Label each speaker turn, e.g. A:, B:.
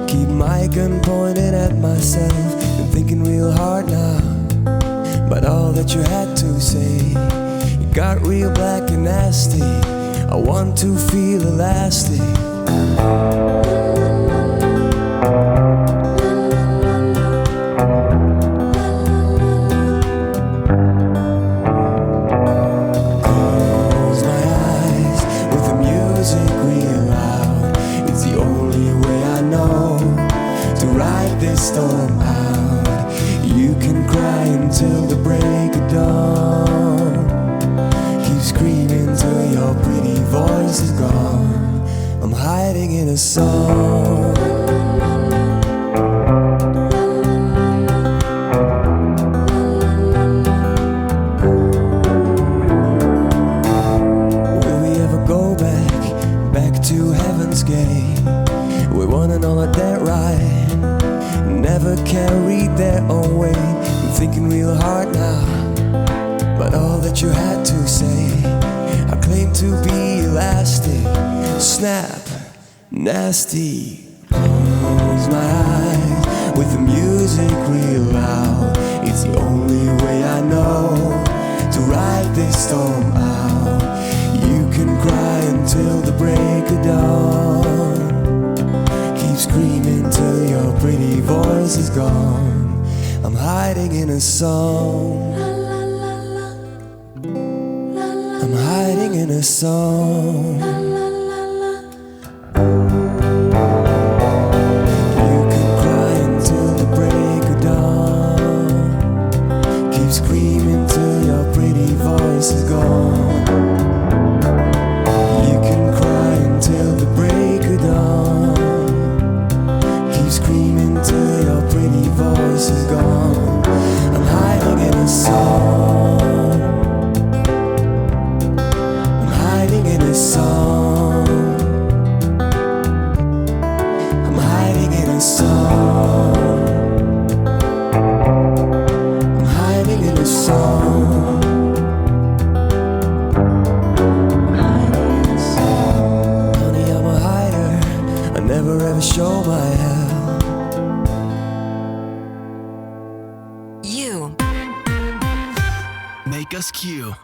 A: Keep my gun pointed at myself and thinking real hard now about all that you had to say. It got real black and nasty. I want to feel elastic. Close my eyes with the music real loud. It's the only way I know to ride this storm out. You can cry until the break of dawn. Keep screaming till your pretty voice is gone. I'm hiding in a song. Will we ever go back to heaven's gate? We want an all of that ride. Never carried their own weight. I'm thinking real hard now about all that you had to say. I claim to be elastic. Snap, nasty. Close my eyes with the music real loud. It's the only way I know to ride this storm out. You can cry until the break of dawn. Keep screaming till your pretty voice is gone. I'm hiding in a song. I'm hiding in a song. You can cry until the break of dawn. Keep screaming till your pretty voice is gone. You can cry until the break of dawn. Keep screaming till your pretty voice is gone. I'm hiding in a song. I'm hiding in a song. I'm hiding in a song. I'm hiding in a song. I'm hiding in a song. Honey, I'm a hider. I never ever show my hell.
B: You
C: Make us Q.